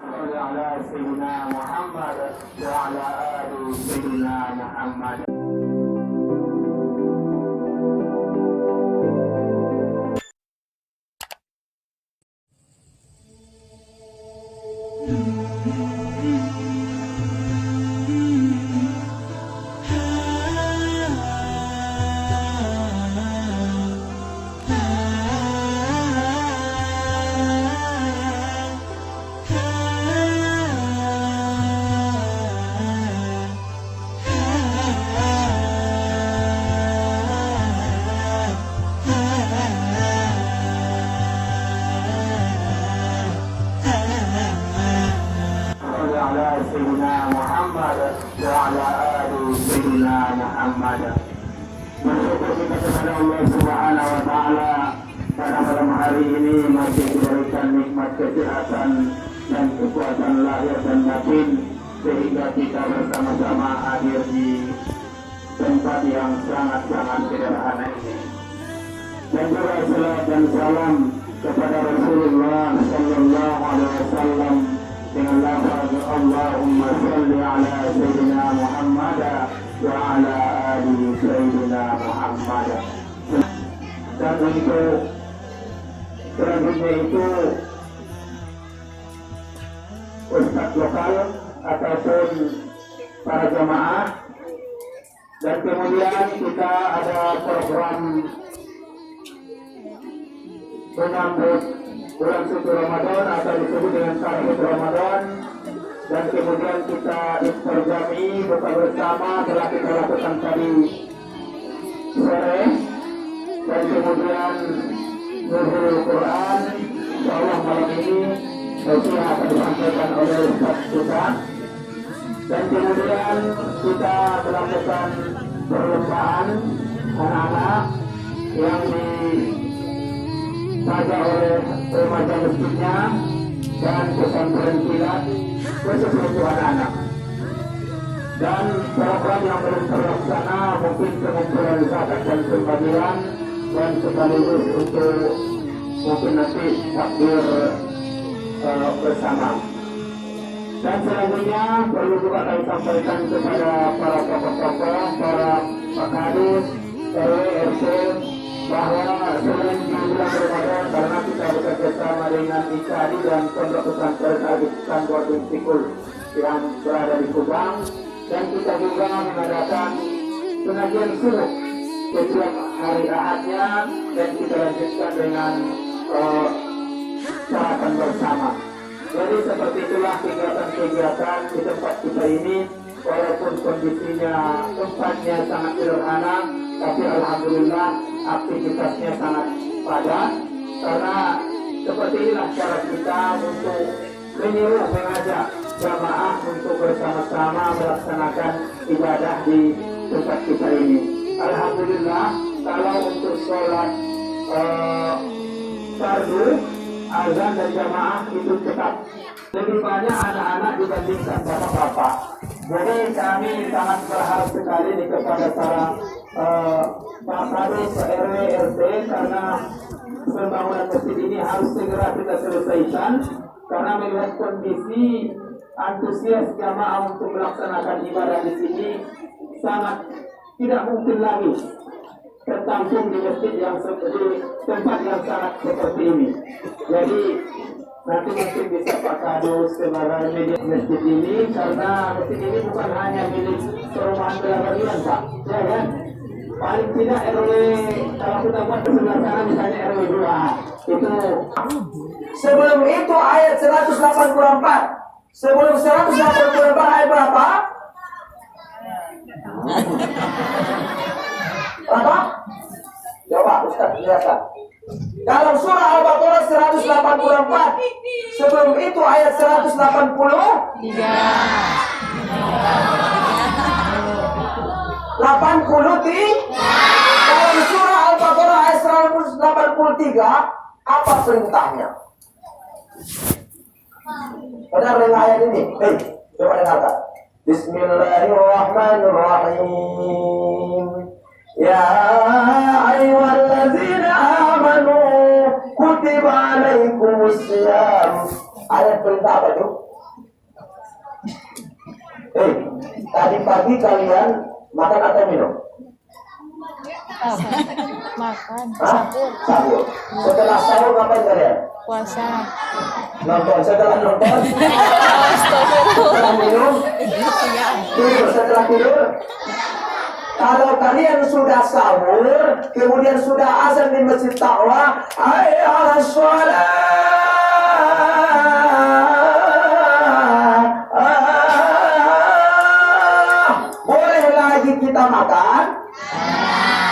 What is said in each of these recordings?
على سيدنا محمد وعلى آل سيدنا محمد. Sayyidina Muhammad wa ala ali Sayyidina Muhammad. Bersyukur kita kepada Allah Subhanahu wa taala pada malam hari ini masih diberikan nikmat kesehatan dan kekuatan lahir dan batin sehingga kita bersama-sama hadir di tempat yang sangat-sangat sederhana ini. Dan juga salat dan salam kepada Rasulullah sallallahu alaihi wasallam dengan lafaz Allahumma salli ala Sayyidina Muhammad wa ala ali Sayyidina Muhammad. Dan untuk selanjutnya itu ustadz lokal ataupun para jamaah, dan kemudian kita ada program menyambut bulan suci Ramadan atau disebut dengan Sahur Ramadan, dan kemudian kita iftar jami buka bersama telah kita lakukan tadi sore, dan kemudian nuzul Quran. Insyaallah malam ini nasihat akan disampaikan oleh Ustaz kita, dan kemudian kita melakukan perlombaan anak-anak yang disaja oleh remaja masjidnya dan pesantren kilat khusus untuk anak-anak. Dan program yang belum terlaksana mungkin pengumpulan zakat dan pembagian, dan sekaligus untuk mungkin nanti takbir bersama. Dan selanjutnya perlu juga kami sampaikan kepada para tokoh-tokoh, para pakadus, RW, RT, bahwa selain di bulan Ramadan, karena kita bekerja sama dengan ICADI dan Pondok Pesantren Al-Ihsan Wadul Sikul yang berada di Kubang, dan kita juga mengadakan pengajian subuh setiap hari Ahadnya, dan kita lanjutkan dengan sarapan bersama. Jadi seperti itulah kegiatan-kegiatan di tempat kita ini, walaupun kondisinya tempatnya sangat sederhana, tapi alhamdulillah aktivitasnya sangat padat, karena seperti inilah cara kita untuk menyuruh mengajak jamaah untuk bersama-sama melaksanakan ibadah di tempat kita ini. Alhamdulillah, kalau untuk sholat fardu, azan dan jamaah itu tetap lebih banyak anak-anak dibandingkan bapak-bapak. Jadi kami sangat berharap sekali nih kepada para Pak Kadis, RW, RT, karena pembangunan masjid ini harus segera kita selesaikan, karena melihat kondisi antusias jamaah untuk melaksanakan ibadah di sini sangat tidak mungkin lagi tertampung di masjid yang seperti tempat yang sangat seperti ini. Jadi nanti mungkin bisa Pak Kadus sebagai milik masjid ini, karena masjid ini bukan hanya milik perumahan Belagarian, Pak, ya kan? Paling tidak RW, kalau kita buat sebelah sana misalnya RW 2 itu. Sebelum itu ayat 184. Sebelum 184 ayat berapa? Berapa? Coba Ustaz jelaskan. Dalam surah Al-Baqarah 184, sebelum itu ayat 183. Dalam surah Al-Baqarah ayat 183, apa perintahnya? Benar dengan ayat ini? Coba dengarkan. Bismillahirrahmanirrahim. Ya ayyuhallazina amanu kutiba alaikumus syiyam. Ayat perintah apa itu? Tadi pagi kalian makan atau minum? Makan, Hah? sahur, Sahur. Setelah sahur ngapain kalian? puasa. Nonton. Setelah nonton? Setelah minum? Tidur. Setelah tidur? Kalau kalian sudah sahur, kemudian sudah azan di masjid taqwa, hayya 'alas shalah. Boleh lagi kita makan?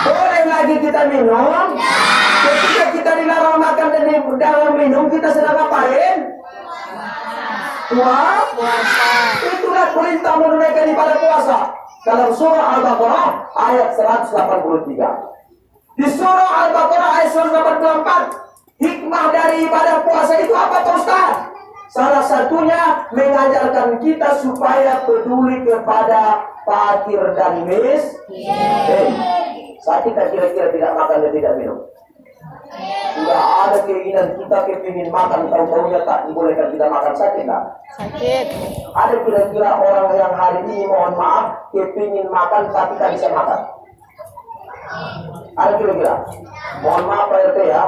Boleh lagi kita minum? Ketika kita dilarang makan dan dalam minum, kita sedang ngapain? Puasa. Itulah perintah menunaikan ibadah puasa. Dalam surah Al-Baqarah ayat 183. Di surah Al-Baqarah ayat 184, hikmah dari ibadah puasa itu apa, Pak Ustaz? Salah satunya mengajarkan kita supaya peduli kepada fakir dan miskin. Saat kita kira-kira tidak makan dan tidak minum, sudah ada keinginan kita kepingin makan, tahu-tahunya tak dibolehkan kita makan, sakit tak? Sakit. Ada kira-kira orang yang hari ini mohon maaf kepingin makan tapi tak bisa makan? Ada kira-kira? Mohon maaf Pak RT ya,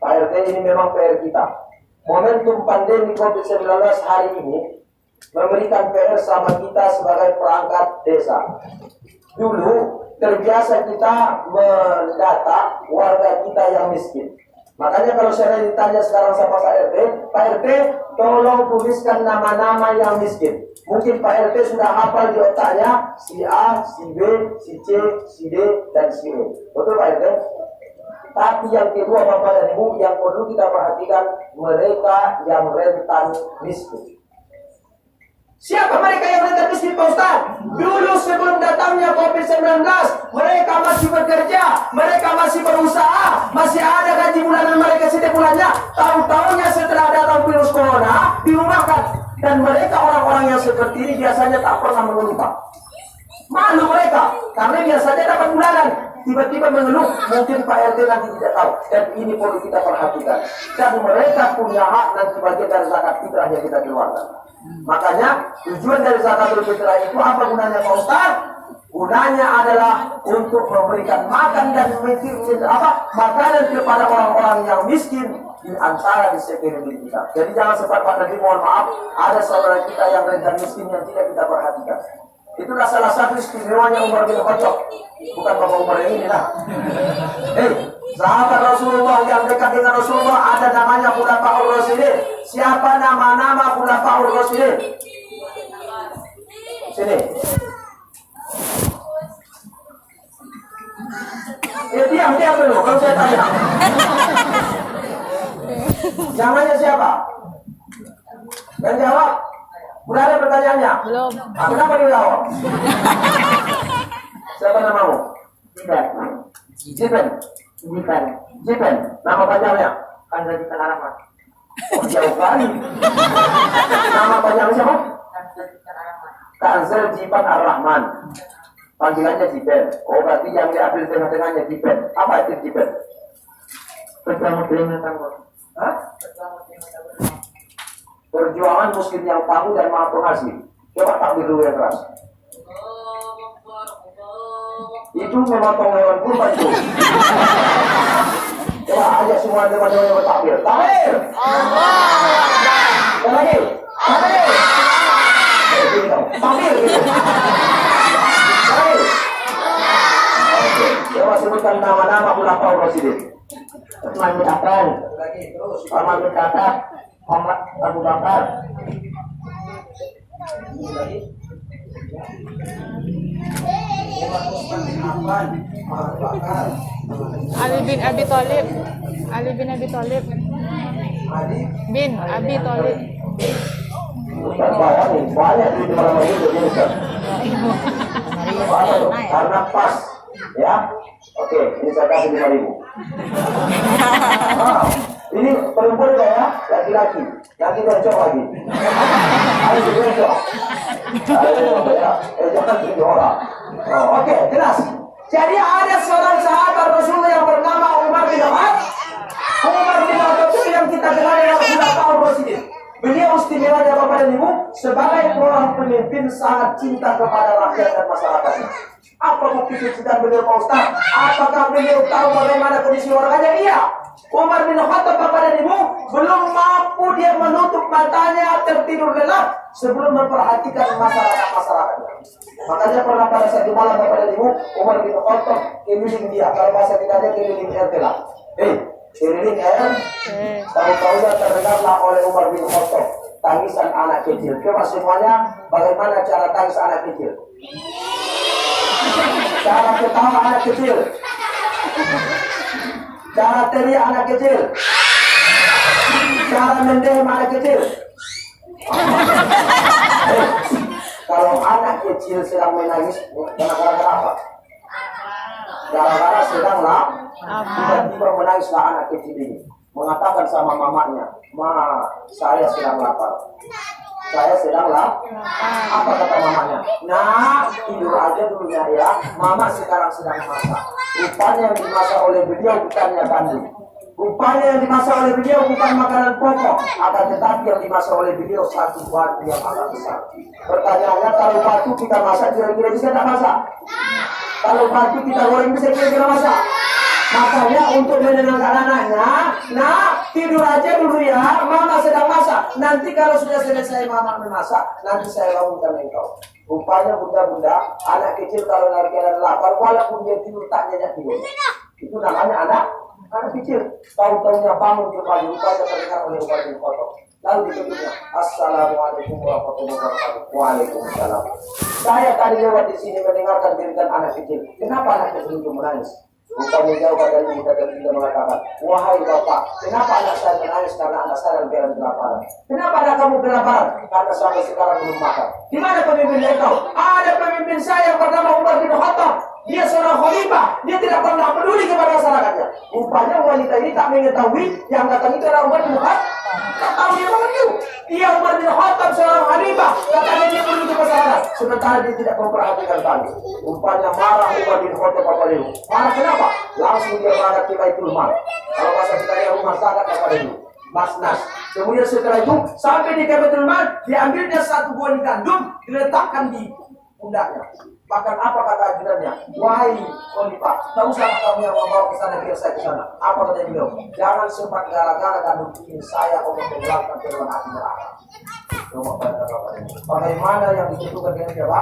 Pak RT ini memang PR kita. Momentum pandemi COVID-19 hari ini memberikan PR sama kita sebagai perangkat desa. Dulu terbiasa kita mendata warga kita yang miskin. Makanya kalau saya ditanya sekarang sama Pak RT, tolong tuliskan nama-nama yang miskin. Mungkin Pak RT sudah hafal di otaknya si A, si B, si C, si D, dan si E. Betul Pak RT? Tapi yang kedua Bapak dan Ibu, yang perlu kita perhatikan, mereka yang rentan miskin. Siapa mereka yang rentan miskin, Pak Ustaz? Dulu sebelum datangnya COVID-19, mereka masih bekerja, mereka masih berusaha, masih ada gaji bulanan mereka setiap bulannya. Tahu-tahunya setelah datang virus corona, dirumahkan. Dan mereka orang-orang yang seperti ini biasanya tak pernah mengeluh, Pak. Malu mereka, karena biasanya dapat bulanan. Tiba-tiba mengeluh, mungkin Pak RT nanti tidak tahu. Dan ini perlu kita perhatikan. Dan mereka punya hak nanti bagian dari zakat fitrah yang kita keluarkan. Makanya tujuan dari zakatul fitrah itu apa gunanya Pak Ustaz? Gunanya adalah untuk memberikan makan dan makanan kepada orang-orang yang miskin di antara di sekeliling kita. Jadi jangan sempat Pak Nabi, mohon maaf, ada saudara kita yang rentan miskin yang tidak kita perhatikan. Itulah salah satu istimewanya Umar bin Khattab. Bukan Bapak Umar yang ini lah. Sahabat Rasulullah yang dekat dengan Rasulullah ada namanya Khulafaur Rasyidin. Siapa nama-nama Khulafaur Rasyidin? Sini. Diam dulu kalau saya tanya. Namanya siapa? Dan jawab. Udah ada pertanyaannya? Belum. Kenapa dijawab? Siapa namamu? Jipen. Nama panjangnya? Kanza Jipen Arahman. Oh, jauh kali. Nama panjangnya siapa? Kanza Jipen Arahman. Panggilannya Jipen. Oh, berarti yang diambil tengah-tengahnya Jipen. Apa itu Jipen? Ketua Muslim yang tangguh. Hah? Perjuangan muslim yang tangguh dan maha pengasih. Coba takbir dulu yang keras. Itu memotong hewan kurban itu. Coba ajak semua teman-teman yang bertakbir. Takbir. Allahu Akbar. Yang lagi. Takbir. Takbir gitu. Takbir. Oke. Coba sebutkan nama-nama Khulafaur Rasyidin. Utsman bin Affan. Umar bin Khattab. Umar Abu Bakar. Ali bin Abi Thalib. Ali bin Abi Thalib. Bin Abi Thalib. Banyak di malam itu Ustaz. Karena pas ya. Oke, ini saya kasih 5.000. Ini perempuan ya, laki-laki. Nanti bencok lagi. Ayo bencok. Jangan tiga orang. Oke, jelas. Jadi ada seorang sahabat Rasulullah yang bernama Umar bin Khattab. Umar bin Khattab itu yang kita kenal dengan Khulafaur Rasyidin. Beliau istimewanya Bapak dan Ibu sebagai seorang pemimpin sangat cinta kepada rakyat dan masyarakatnya. Apa bukti kecintaan beliau Pak Ustaz? Apakah beliau tahu bagaimana kondisi warganya? Iya. Umar bin Khattab Bapak dan Ibu belum mampu dia menutup matanya tertidur lelap sebelum memperhatikan masyarakatnya. Makanya pernah pada satu malam Bapak dan Ibu Umar bin Khattab keliling dia. Kalau bahasa kita dia keliling RT lah. Keliling tahu-tahunya terdengarlah oleh Umar bin Khattab tangisan anak kecil. Coba semuanya bagaimana cara tangis anak kecil? Cara ketawa anak kecil, cara teriak anak kecil, cara mendehem anak kecil. Kalau anak kecil sedang menangis, gara-gara apa? Gara-gara sedang tiba-tiba menangislah anak kecil ini, mengatakan sama mamanya, "Ma, saya sedang lapar. Saya sedang lapar." Apa kata mamanya? "Nah, tidur aja dulu ya, Mama sekarang sedang masak." Rupanya yang dimasak oleh beliau bukannya gandum. Rupanya yang dimasak oleh beliau bukan makanan pokok, akan tetapi yang dimasak oleh beliau satu batu yang agak besar. Pertanyaannya, kalau batu kita masak kira-kira bisa tak masak? Kalau batu kita goreng bisa kira-kira masak? Makanya untuk menenangkan anaknya, "Nah, tidur aja dulu ya, Mama sedang masak. Nanti kalau sudah selesai Mama memasak, nanti saya bangunkan engkau." Rupanya bunda-bunda, anak kecil kalau dalam keadaan lapar, walaupun dia tidur tak nyenyak tidur. Itu namanya anak kecil. Tahu-tahunya bangun kembali, rupanya terdengar oleh Umar bin Khattab. Lalu dikutipnya, "Assalamualaikum warahmatullahi wabarakatuh." Waalaikumsalam. "Saya tadi lewat di sini mendengarkan cerita anak kecil. Kenapa anak kecil itu menangis?" Rupanya jauh dari kita mengatakan, "Wahai Bapak, kenapa anak saya menangis? Karena anak saya dalam kelaparan." "Kenapa anak kamu kelaparan?" "Karena sampai sekarang belum makan." "Di mana pemimpin engkau?" "Ada pemimpin saya yang bernama Umar bin Khattab. Dia seorang khalifah, dia tidak pernah peduli kepada masyarakatnya." Rupanya wanita ini tak mengetahui yang datang itu adalah Umar bin Khattab. Tak tahu dia mana itu. Dia Umar bin Khattab seorang khalifah, katanya dia peduli ke masyarakat, sementara dia tidak memperhatikan kami. Rupanya marah Umar bin Khattab apa dia? Marah kenapa? Langsung dia berangkat ke Baitul Mal. Kalau bahasa kita yang rumah zakat apa dia? Masnas. Kemudian setelah itu sampai di Baitul Mal, diambilnya satu buah gandum, diletakkan di pundaknya. Bahkan apa kata ajudannya? "Wahai khalifah, tak usah kamu yang membawa ke sana, biar saya ke sana." Apa kata beliau? "Jangan sempat gara-gara gandum ini saya untuk menghilangkan firman api neraka." Bagaimana yang ditentukan dengan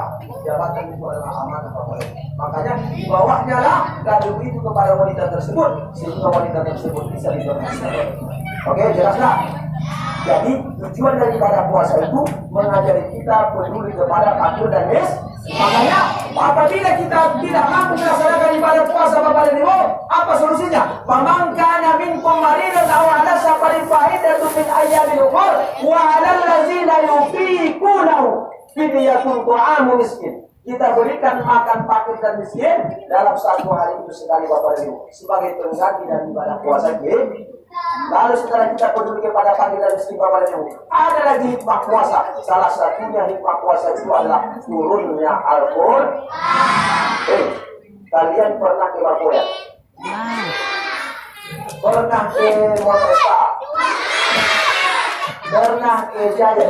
jabatan itu adalah amanah Bapak. Makanya dibawanya lah gandum itu kepada wanita tersebut sehingga wanita tersebut bisa diberkati. Oke, jelas tak? Jadi tujuan daripada puasa itu mengajari kita peduli kepada fakir dan miskin. Makanya apabila kita tidak mampu melaksanakan ibadah puasa Bapak dan Ibu, apa solusinya? "Faman kana minkum maridan aw ala safarin fa'idatu min ayyamin ukhra wa 'alal ladzina yufiqunahu fidyatun ta'amu miskin." Kita berikan makan fakir dan miskin dalam satu hari itu sekali Bapak dan Ibu sebagai pengganti dari ibadah puasa kita. Lalu setelah kita peduli kepada fakir dan miskin Bapak dan Ibu, ada lagi hikmah puasa. Salah satunya hikmah puasa itu adalah turunnya Al-Qur'an. Kalian pernah ke Bakoya? Pernah ke Montesta? Pernah ke Jaya?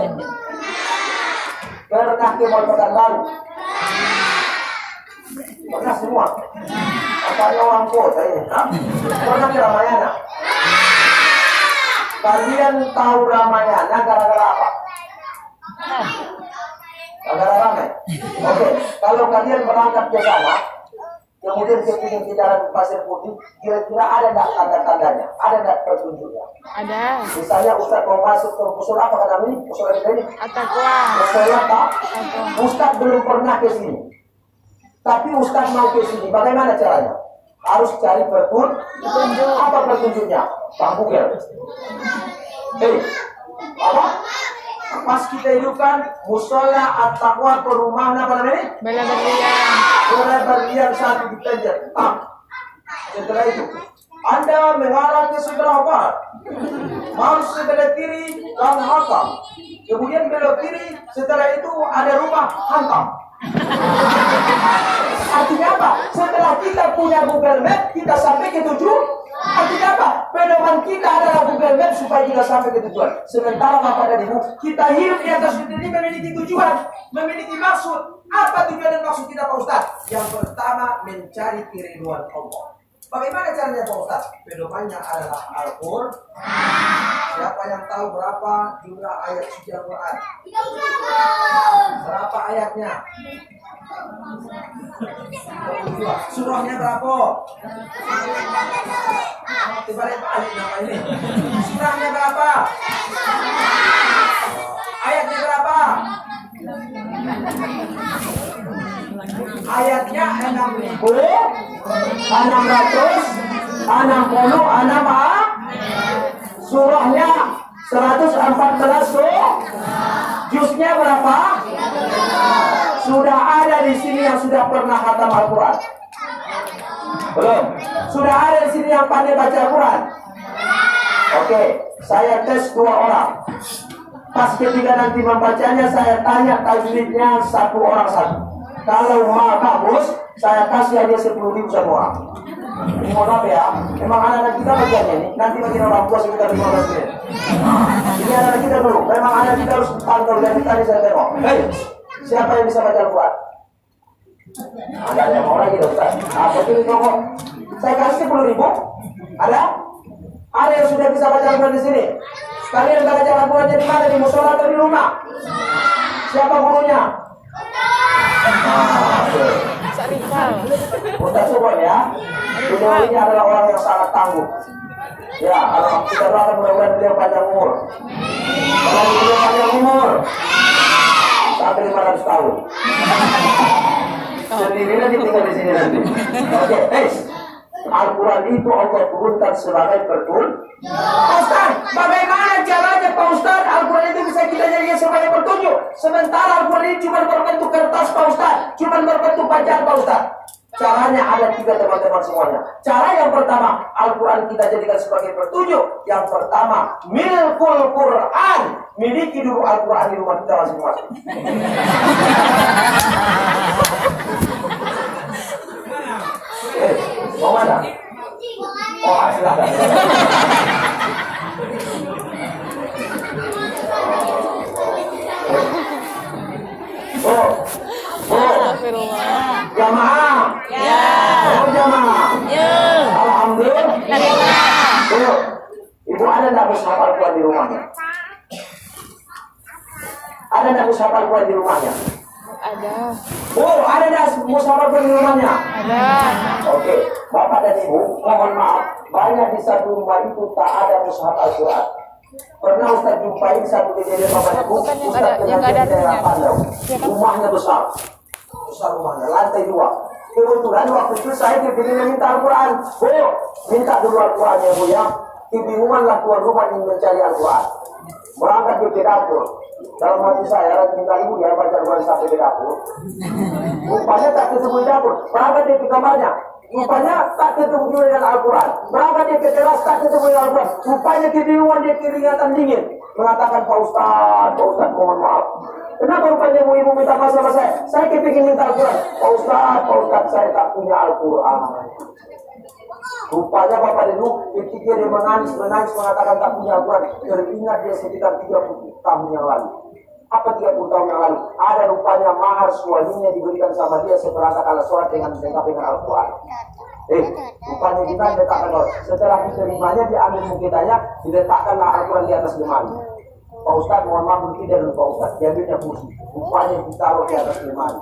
Pernah ke Pekanbaru? Pernah semua? Apanya orang kota ini? Pernah ke Ramayana? Kalian tahu Ramayana gara-gara apa? Gara-gara ramai. Oke, kalau kalian berangkat ke sana, kemudian ke pinggir jalan Pasir Putih, kira-kira ada enggak tanda-tandanya? Ada enggak petunjuknya? Ada. Misalnya Ustaz mau masuk ke musola apa kata ini? Musola ini? At-Taqwa. Musola tak? Ustaz belum pernah ke sini. Tapi Ustaz mau ke sini. Bagaimana caranya? Harus cari petunjuk. Apa petunjuknya? Bang Google. Apa? Pas kita hidupkan musola At-Taqwa perumahan apa namanya? Bela berlian. Bela berlian satu di Tenjer. Setelah itu Anda mengarah ke sebelah barat, mau sebelah kiri Gang Hakam, kemudian belok kiri. Setelah itu ada rumah Hantam. Artinya apa? Setelah kita punya Google Map, kita sampai ke Artinya apa? Pedoman kita adalah Google Maps supaya kita sampai ke tujuan. Sementara Bapak dan Ibu, kita hidup di atas dunia ini memiliki tujuan, memiliki maksud. Apa tujuan dan maksud kita Pak Ustaz? Yang pertama, mencari keriduan Allah. Bagaimana caranya Pak Ustaz? Pedomannya adalah Al-Quran. Siapa yang tahu berapa jumlah ayat suci Al-Quran? Berapa ayatnya? 22. Surahnya berapa? Dibalik balik nama ini. Surahnya berapa? Ayatnya berapa? Ayatnya 6.666. Surahnya 114 Juznya berapa? Sudah ada di sini yang sudah pernah khatam Al-Quran? Belum? Sudah ada di sini yang pandai baca Al-Quran? Oke, saya tes 2 orang. Pas ketika nanti membacanya, saya tanya tajwidnya 1 orang 1. Kalau mau bagus, saya kasih aja 10.000 satu orang. Ini mohon maaf ya, memang anak-anak kita bagiannya ini. Nanti bagi orang tua sekitar 15 menit. Ini anak-anak kita dulu. Memang anak kita harus pantau dan tadi saya tengok. Hei, siapa yang bisa baca Al-Quran? Ada yang mau lagi dong, Ustaz. Apa itu kok? Saya kasih 10.000. Ada? Ada yang sudah bisa baca Al-Quran di sini? Kalian baca Al-Qurannya di mana? Di musola atau di rumah? Siapa gurunya? Ustaz Subhan ya. Beliau ini adalah orang yang sangat tangguh. Ya, kalau kita doakan mudah-mudahan beliau panjang umur. Kalau beliau panjang umur sampai 500 tahun. Sendirinya tinggal di sini nanti. Oke, Al-Quran itu Allah turunkan sebagai petunjuk. Ustaz, bagaimana caranya Pak Ustaz Al-Quran itu bisa kita jadikan sebagai petunjuk? Sementara Al-Quran ini cuma berbentuk kertas Pak Ustaz, cuma berbentuk bacaan Pak Ustaz. Caranya ada 3 teman-teman semuanya. Cara yang pertama, Al-Quran kita jadikan sebagai petunjuk. Yang pertama, milkul Quran. Miliki dulu Al-Quran di rumah kita masing-masing. Mau mana? Oh, silakan. Jamaah. Ya. Jamaah. Ya. Alhamdulillah. Ibu ada enggak mushaf Al-Quran di rumahnya? Ada enggak mushaf Al-Quran di rumahnya? Ada. Oh, ada enggak mushaf Al-Quran di rumahnya? Ada. Oke, Bapak dan Ibu, mohon maaf, banyak di satu rumah itu tak ada mushaf Al-Quran. Pernah Ustaz jumpai satu kejadian Bapak Ibu, Ustaz kenal di daerah Pandau. Rumahnya besar rumahnya, lantai 2. Kebetulan waktu itu saya dipilih minta Al-Quran. Bu, minta dulu Al-Quran ya Bu ya. Kebingunganlah tuan rumah ingin mencari Al-Quran. Berangkat ke dapur. Dalam hati saya, minta ibu ya baca Al-Quran sampai ke dapur. Rupanya tak ketemu di dapur. Berangkat dia ke kamarnya. Rupanya tak ketemu juga dengan Al-Quran. Berangkat dia ke teras, tak ketemu dengan Al-Quran. Rupanya kebingungan dia keringatan dingin. Mengatakan, Pak Ustaz, mohon maaf. Kenapa rupanya ibu minta maaf sama saya? Saya kepingin minta Al-Quran. Pak Ustaz, saya tak punya Al-Quran. Rupanya Bapak dulu ketika dia menangis mengatakan tak punya Al-Quran. Teringat dia sekitar 30 tahun yang lalu. Apa 30 tahun yang lalu? Ada rupanya mahar suaminya diberikan sama dia seperangkat alat sholat dengan Al-Quran. Rupanya kita letakkan setelah diterimanya diambil mukidanya, diletakkanlah Al-Quran di atas lemari. Pak Ustaz, mohon maaf tidak dulu Pak Ustaz, diambilnya kursi. Rupanya ditaruh di atas lemari.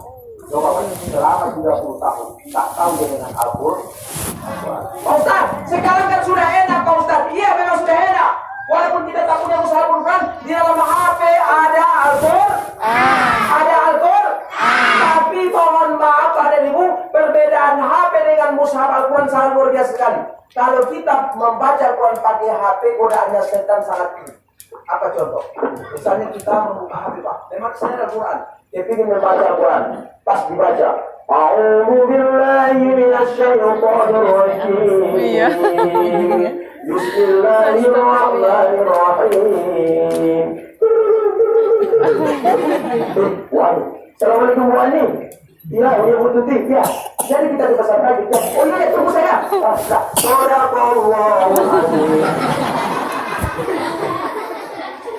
Coba Pak, selama 30 tahun tak tahu dia dengan Al-Quran. Pak Ustaz, sekarang kan sudah enak Pak Ustaz. Iya memang sudah enak. Walaupun kita tak punya mushaf Al-Quran, di dalam HP ada Al-Quran. Ada Al-Quran. Tapi mohon maaf Pak dan Ibu, perbedaan HP dengan mushaf Al-Quran sangat luar biasa sekali. Kalau kita membaca Al-Quran pakai HP, godaannya setan sangat tinggi. Apa contoh? Misalnya kita membuka HP Pak, memang saya Al-Quran. Dia ingin membaca Al-Quran, pas dibaca A'udzu billahi minasy syaithanir rajim. Bismillahirrahmanirrahim. Assalamualaikum Bu Ani. Iya, oh yang untuk TV ya. Jadi kita dibesarkan gitu. Oh iya, tunggu saya.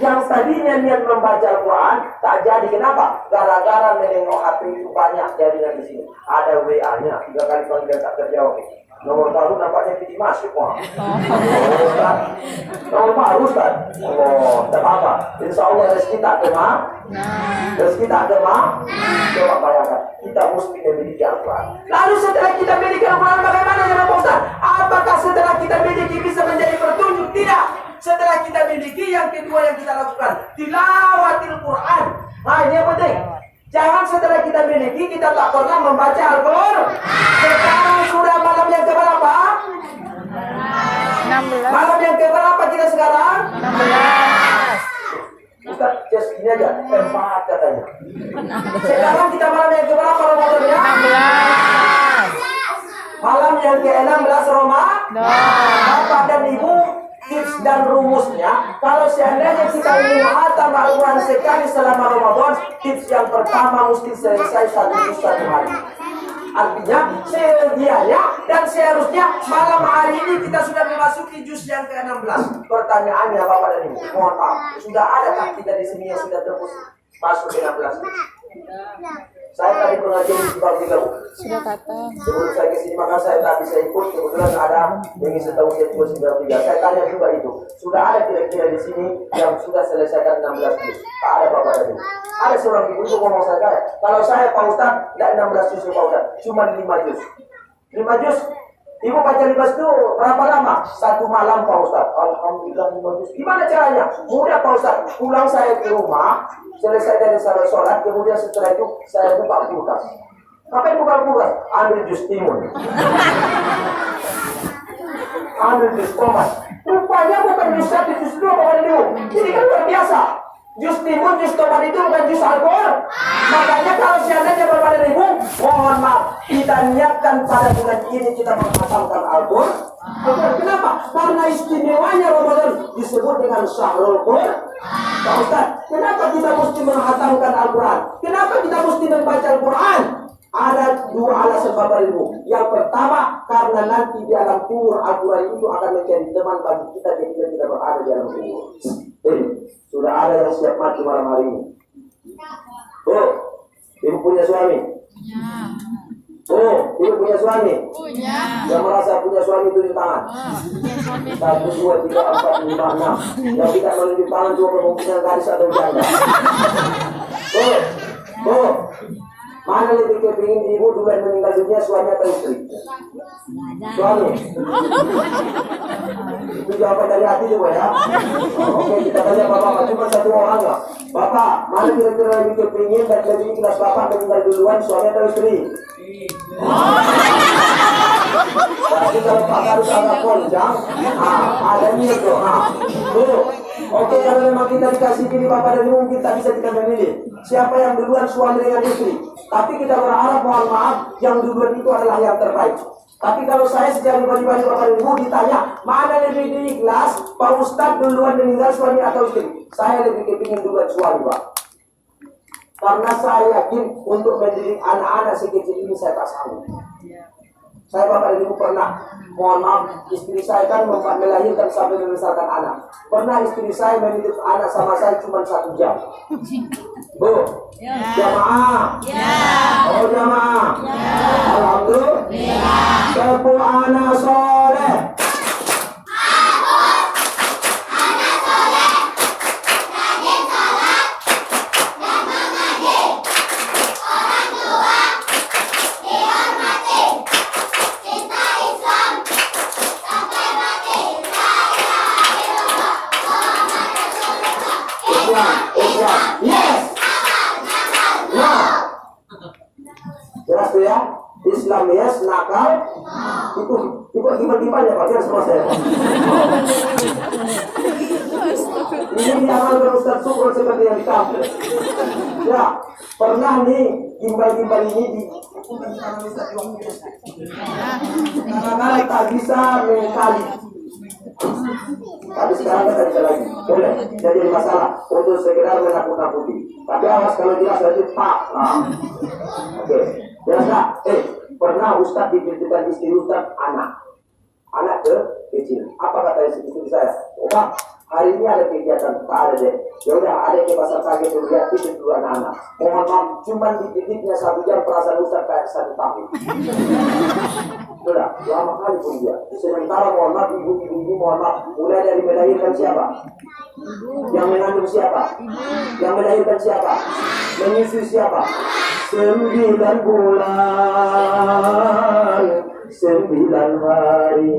Yang tadinya niat membaca Al-Quran tak jadi, kenapa? Gara-gara menengok HP itu banyak jadinya di sini. Ada WA-nya 3 kali panggilan tak terjawab. Nomor baru nampaknya pergi masuk, Pak. Nomor baru, Ustaz. Oh, tak apa. Insya Allah rezeki tak kemana. Rezeki tak kemana. Coba bayangkan, kita mesti memiliki Al-Quran. Lalu setelah kita memiliki Al-Quran, bagaimana ya Pak Ustaz? Apakah setelah kita memiliki bisa menjadi petunjuk? Tidak. Setelah kita miliki, yang kedua yang kita lakukan tilawatil Quran. Nah ini yang penting. Jangan setelah kita miliki kita tak pernah membaca Al-Quran. Sekarang sudah malam yang keberapa? 16. Malam yang keberapa kita sekarang? 16. Ustaz, just ini aja, 4 katanya. Sekarang kita malam yang keberapa Ramadannya? 16. Malam yang ke-16 Ramadan. Bapak dan Ibu, tips dan rumusnya, kalau seandainya kita ingin hatam Al-Quran sekali selama Ramadan, tips yang pertama mesti selesai 1 juz 1 hari. Artinya sedianya dan seharusnya malam hari ini kita sudah memasuki juz yang ke-16. Pertanyaannya Bapak dan Ibu, mohon maaf, sudah adakah kita di sini yang sudah tembus masuk ke 16? Saya tadi pengajian di bab 3. Sudah kata. Sebelum saya kesini maka saya tak bisa ikut, kebetulan ada yang ingin setahu saya ikut 93. Saya tanya juga itu, sudah ada kira-kira di sini yang sudah selesaikan 16 juz? Tak ada Bapak dan Ibu. Ada seorang ibu itu ngomong saya, kalau saya Pak Ustaz tidak 16 juz Pak Ustaz, cuma 5 juz. 5 juz. Ibu baca 5 juz itu berapa lama? 1 malam Pak Ustaz. Alhamdulillah 5 juz. Gimana caranya? Mudah Pak Ustaz. Pulang saya ke rumah, selesai dari sholat, kemudian setelah itu saya buka kulkas. Apa yang buka kulkas? Ambil jus timun. Ambil jus tomat. Rupanya bukan jus 1, jus 2, Bapak dan Ibu. Ini kan luar biasa. Jus timun, jus tomat itu bukan jus Al-Quran. Makanya kalau seandainya Bapak dan Ibu, mohon maaf, kita niatkan pada bulan ini kita menghatamkan Al-Quran. Kenapa? Karena istimewanya Ramadan disebut dengan Syahrul Quran. Pak Ustaz, kenapa kita mesti menghatamkan Al-Quran? Kenapa kita mesti membaca Al-Quran? Ada 2 alasan Bapak Ibu. Yang pertama, karena nanti di alam kubur Al-Quran itu akan menjadi teman bagi kita ketika kita berada di alam kubur. Sudah ada yang siap mati malam hari ini. Oh, Ibu punya suami? Oh, Ibu punya suami? Punya. Yang merasa punya suami itu di tangan? 1, 2, 3, 4, 5, 6. Yang tidak menunjuk tangan cuma kemungkinan gadis atau janda. Oh, mana lebih kepingin ibu duluan meninggal dunia, suami atau istri? Suami. Itu jawaban dari hati juga ya. Oke, kita tanya Bapak, cuma 1 orang nggak? Bapak, mana kira-kira lebih kepingin dan lebih ikhlas Bapak meninggal duluan, suami atau istri? Tapi kalau Pak harus agak konjang, ada niat tuh. Oke, kalau memang kita dikasih pilih Bapak dan Ibu, kita bisa kita memilih siapa yang duluan, suami dengan istri. Tapi kita berharap, mohon maaf, yang duluan itu adalah yang terbaik. Tapi kalau saya secara pribadi Bapak dan Ibu ditanya, mana lebih ikhlas, Pak Ustadz duluan meninggal suami atau istri? Saya lebih kepingin duluan suami, Pak. Karena saya yakin untuk mendidik anak-anak sekecil ini saya tak sanggup. Saya Bapak dan Ibu pernah, mohon maaf, istri saya kan melahirkan sampai membesarkan anak. Pernah istri saya mendidik anak sama saya cuma 1 jam. Bu, jamaah. Oh jamaah. Alhamdulillah. Sepuh anak soleh. Jelas tuh ya, Islam yes, nakal itu gimana Pak? Jelas sama saya. Ini diamalkan Ustaz Syukur seperti yang di kampus. Ya, pernah nih gimbal-gimbal ini di karena tak bisa mengkali. Tapi sekarang kita bisa lagi, boleh jadi masalah untuk sekedar menakut-nakuti. Tapi awas kalau jelas nanti pak. Oke. Biasa, pernah Ustaz dititipkan istri Ustaz anak kecil. Apa kata istri saya? Oh, Pak, hari ini ada kegiatan, Pak ada deh. Ya udah, ada ke pasar kaget dulu, lihat titip dulu anak-anak. Mohon maaf, cuma dititipnya 1 jam, perasaan Ustaz kayak 1 tahun. Sudah, lama kali pun dia. Sementara mohon maaf, ibu-ibu mohon maaf, mulai dari melahirkan siapa? Yang mengandung siapa? Yang melahirkan siapa? Menyusui siapa? 9 bulan, 9 hari.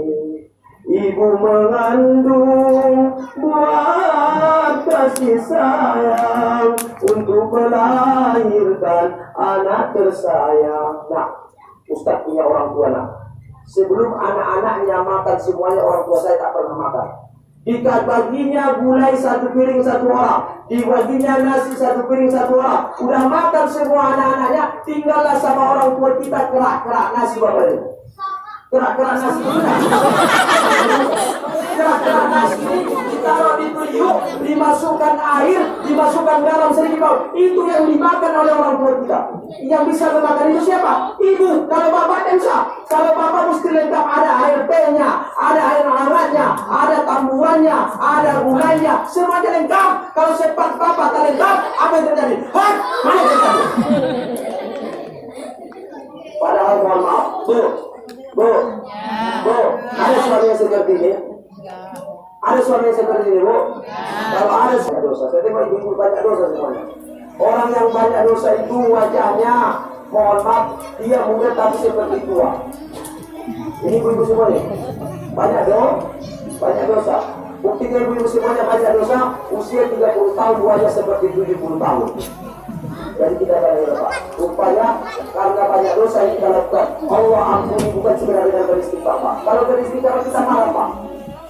Ibu mengandung buat kasih sayang untuk melahirkan anak tersayang. Nah, Ustaz punya orang tua nak. Sebelum anak-anaknya makan semuanya, orang tua saya tak pernah makan. Baginya gulai 1 piring 1 orang, dibaginya nasi 1 piring 1 orang. Udah makan semua anak-anaknya, tinggallah sama orang tua kita kerak-kerak nasi bapak ini. Kerak-kerak nasi ini. Kerak-kerak nasi ini ditaruh di tuyuk, dimasukkan air, dimasukkan garam sedikit. Itu yang dimakan oleh orang tua kita. Yang bisa memakan itu siapa? Ibu. Kalau bapak bisa. Kalau bapak mesti lengkap, ada air tehnya, ada air hangatnya, ada tambuhannya, ada gulainya, semuanya lengkap. Kalau sepat bapak tak lengkap, apa yang terjadi? Hah? Mana yang terjadi? Padahal mohon maaf, Bu, ada suami yang seperti ini? Ada suami yang seperti ini, Bu? Kalau ada dosa, saya tengok ibu banyak dosa semuanya. Orang yang banyak dosa itu wajahnya, mohon maaf, dia muda tapi seperti tua. Ini ibu-ibu semuanya, banyak dosa. Buktinya ibu-ibu semuanya banyak dosa, usia 30 tahun, wajah seperti 70 tahun. Jadi kita akan lupa. Rupanya karena banyak dosa yang kita lakukan, Allah ampuni bukan sebenarnya dengan beristighfar, Pak. Kalau beristighfar kita marah, Pak.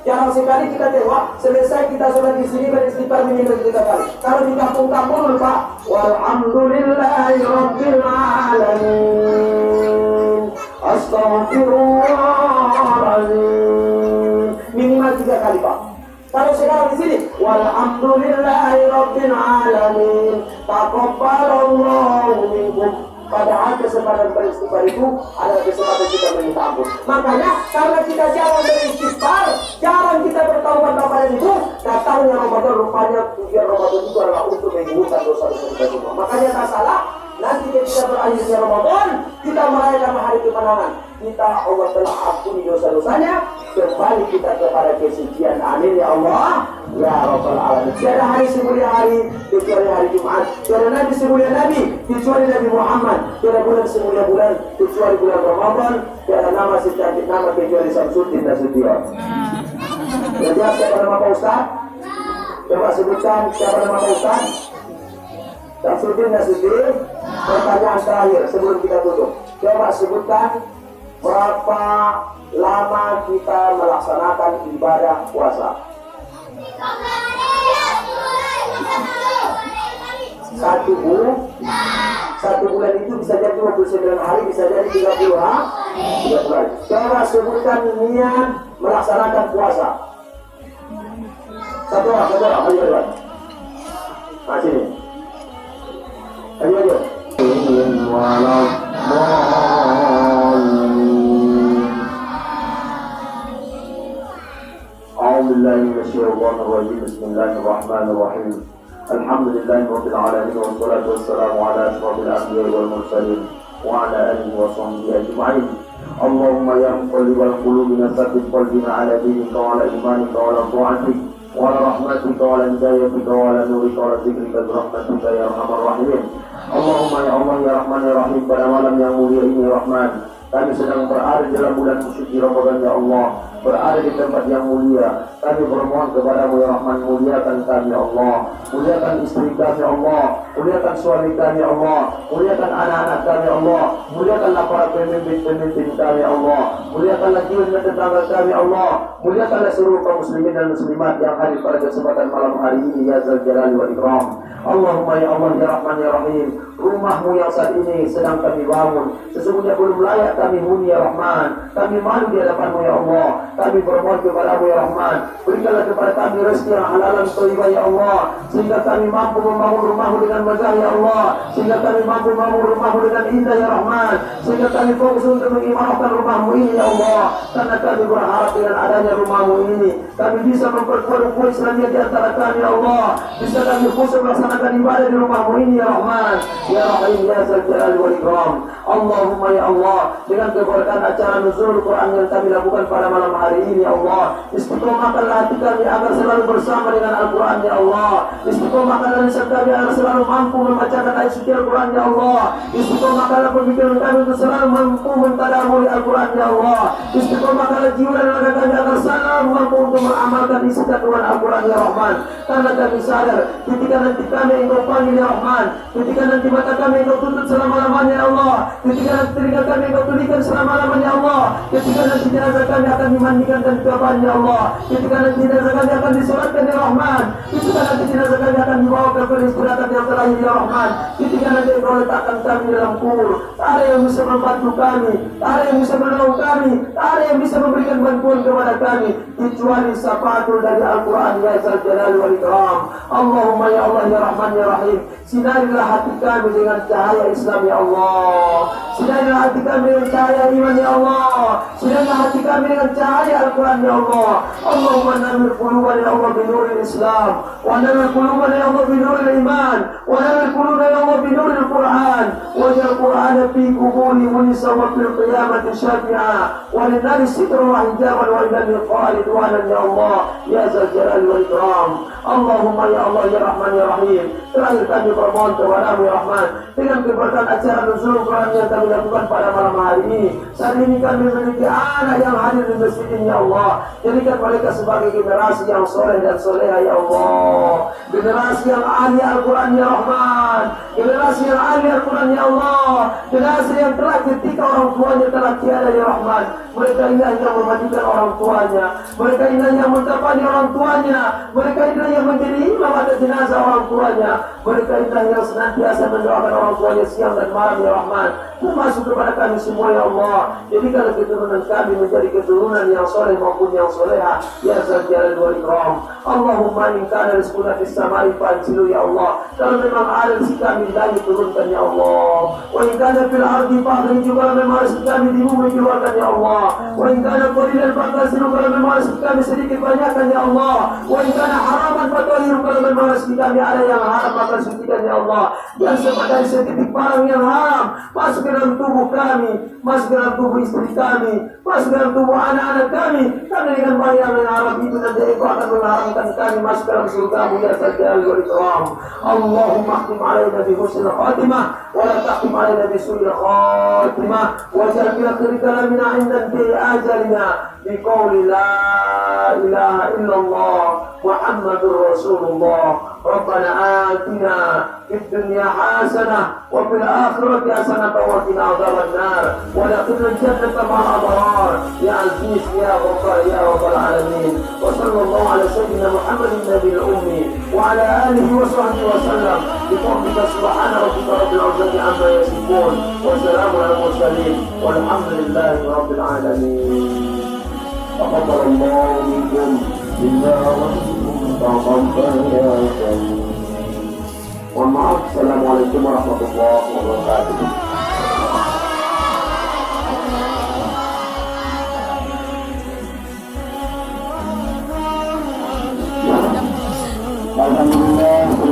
Jarang sekali kita tengok, selesai kita sholat di sini beristighfar minimal 3 kali. Kalau di kampung-kampung lupa, walhamdulillahi rabbil alamin, astaghfirullahaladzim, minimal 3 kali, Pak. Kalau sekarang di sini, walhamdulillahi rabbil alamin, taqabbalallahu minkum. Padahal kesempatan beristighfar itu adalah kesempatan kita meminta ampun. Makanya karena kita jarang beristighfar, jarang kita bertaubat kepada itu, datangnya Ramadan rupanya tujuan Ramadan itu adalah untuk menggugurkan dosa-dosa kita semua. Makanya tak salah, nanti ketika berakhirnya Ramadan, kita merayakan hari kemenangan. Kita Allah telah ampuni dosa-dosanya, kembali kita kepada kesucian. Amin ya Allah, ya Rabbal Alamin. Tiada hari semulia hari kecuali hari Jumat, tiada Nabi semulia Nabi kecuali Nabi Muhammad, tiada bulan semulia bulan kecuali bulan Ramadan, tiada nama secantik nama kecuali Samsudin Nasution. Jadi siapa nama Pak Ustaz? Coba sebutkan siapa nama Pak Ustaz? Samsudin Nasution. Pertanyaan terakhir sebelum kita tutup, coba sebutkan berapa lama kita melaksanakan ibadah puasa? 1 bulan. 1 bulan itu bisa jadi 29 hari, bisa jadi 30 hari. Coba sebutkan niat melaksanakan puasa. Satu orang, ayo. Nah, sini. Ayo. Bismillahirrahmanirrahim. Alhamdulillahi rabbil alamin wassalatu wassalamu ala asyrafil anbiya'i wal mursalin wa ala alihi wa sahbihi ajma'in. Allahumma ya muqallibal qulubi tsabbit qalbina ala dinika wa ala imanika wa ala ta'atik wa ala rahmatika wa ala hidayatika wa ala nurika wa ala dzikrika bi rahmatika ya arhamar rahimin. Allahumma ya Allah ya Rahman ya Rahim, pada malam yang mulia ini Rahman, kami sedang berada dalam bulan suci Ramadan ya Allah, berada di tempat yang mulia. Kami bermohon kepadamu ya Rahman, muliakan kami ya Allah, muliakan istri kami ya Allah, muliakan suami kami ya Allah, muliakan anak-anak kami ya Allah, muliakanlah para pemimpin-pemimpin kami ya Allah, muliakanlah jiwa tetangga kami ya Allah, muliakanlah seluruh kaum muslimin dan muslimat yang hadir pada kesempatan malam hari ini ya Zal Jalali wal Ikram. Allahumma ya Allah ya Rahman ya Rahim, rumahmu yang saat ini sedang kami bangun sesungguhnya belum layak kami huni ya Rahman. Kami malu di hadapan-Mu ya Allah. Kami bermohon kepada-Mu ya Rahman. Berikanlah kepada kami rezeki yang halal dan thayyibah ya Allah, sehingga kami mampu membangun rumah-Mu dengan megah ya Allah, sehingga kami mampu membangun rumah-Mu dengan indah ya Rahman, sehingga kami fokus untuk mengimarahkan rumah-Mu ini ya Allah. Karena kami berharap dengan adanya rumah-Mu ini kami bisa memperkuat ukhuwah Islamiyah di antara kami ya Allah. Bisa kami khusus melaksanakan ibadah di rumah-Mu ini ya Rahman, ya Rahim, ya Dzal Jalali wal Ikram. Allahumma ya Allah, dengan keberkahan acara nuzul Quran yang kami lakukan pada malam hari ini ya Allah, istiqomahkanlah hati kami agar selalu bersama dengan Al-Quran ya Allah. Istiqomahkanlah lisan kami agar selalu mampu membacakan ayat suci Al-Quran ya Allah. Istiqomahkanlah pemikiran kami untuk selalu mampu mentadabburi Al-Quran ya Allah. Istiqomahkanlah jiwa dan raga kami agar selalu mampu untuk mengamalkan isi kandungan Al-Quran ya Rahman. Karena kami sadar ketika nanti kami Engkau panggil ya Rahman, ketika nanti mata kami Engkau tutup selama-lamanya ya Allah, ketika nanti telinga kami Engkau tulikan selama-lamanya ya Allah, ketika nanti jenazah kami akan dimandikan dan dikafani ya Allah, ketika nanti jenazah kami akan disolatkan ya Rahman, ketika nanti jenazah kami akan dibawa ke peristirahatan yang terakhir ya Rahman, ketika nanti Engkau letakkan kami dalam kubur, tak ada yang bisa membantu kami, tak ada yang bisa menolong kami, tak ada yang bisa memberikan bantuan kepada kami kecuali syafaatul dari Al-Quran ya Dzal Jalali wal Ikram. Allahumma ya Allah ya Rahman ya Rahim, sinarilah hati kami dengan cahaya Islam ya Allah, sinarilah hati kami dengan cahaya iman ya Allah, sinarilah hati kami dengan cahaya Al-Quran ya Allah. Allahumma nawwir qulubana ya Allah binuril Islam, wa nawwir qulubana ya Allah binuril iman, wa nawwir qulubana ya Allah binuril Quran, waj'al Qur'ana fi quburi munisa wa fil qiyamati syafi'a, wa lin-nari sitran wa hijaban wa ilal ridwanan ya Allah, ya Dzal Jalali wal Ikram. Allahumma ya Allah ya Rahman ya Rahim, terakhir kami bermohon kepada-Mu ya Rahman, dengan keberkahan acara nuzul Quran yang kami lakukan pada malam hari ini. Saat ini kami memiliki anak yang hadir di masjid ini ya Allah, jadikan mereka sebagai generasi yang soleh dan soleha ya Allah, generasi yang ahli Al-Quran ya Rahman, generasi yang ahli Al-Quran ya Allah, generasi yang telah ketika orang tuanya telah tiada ya Rahman, mereka inilah yang memandikan orang tuanya, mereka inilah yang mengkafani orang tuanya, mereka inilah yang menjadi imam atas jenazah orang tuanya, mereka inilah yang senantiasa mendoakan orang tuanya siang dan malam ya Rahman, termasuk kepada kami semua ya Allah. Jadikanlah keturunan kami menjadi keturunan yang soleh maupun yang soleha ya Dzal Jalali wal Ikram. Allahumma in kana rizquna fis samai fanzilu ya Allah, kalau memang ada rezeki kami di langit turunkan ya Allah, wa in kana fil ardi fakhrij, kalau memang rezeki kami di bumi keluarkan ya Allah, wa in kana qalilan fakasiru, kalau memang rezeki kami sedikit banyakkan ya Allah, wa in kana haraman fatahhiru, kalau memang rezeki kami ada yang haram maka sucikan ya Allah, dan sebagai setitik barang yang haram masuk ke dalam tubuh kami, masuk ke dalam tubuh istri kami, masuk ke dalam tubuh anak-anak kami, karena dengan bayar yang haram itu nanti Engkau akan mengharamkan kami masuk ke dalam surga-Mu ya Dzal Jalali wal Ikram. Allahumma khtim alaina bi husnil khatimah wa la taqtim alaina bi su'il khatimah, wa ja'al fi akhir kalamina 'inda intihi ajalina bi qawli la ilaha illallah Muhammadur Rasulullah. Rabbana atina fid dunya hasanah wa fil akhirati hasanah wa qina adzabannar wa adkhilna jannata ma'al abrar ya aziz ya ghaffar ya rabbal alamin. Wa sallallahu ala sayyidina Muhammadin nabiyil ummi wa ala alihi wa sahbihi wa sallam bi qawlika subhana rabbika rabbil izzati amma yasifun wa salamun alal mursalin walhamdulillahi rabbil alamin. Taqabbalallahu minkum inna Mohon maaf. Assalamualaikum warahmatullahi wabarakatuh. Alhamdulillah.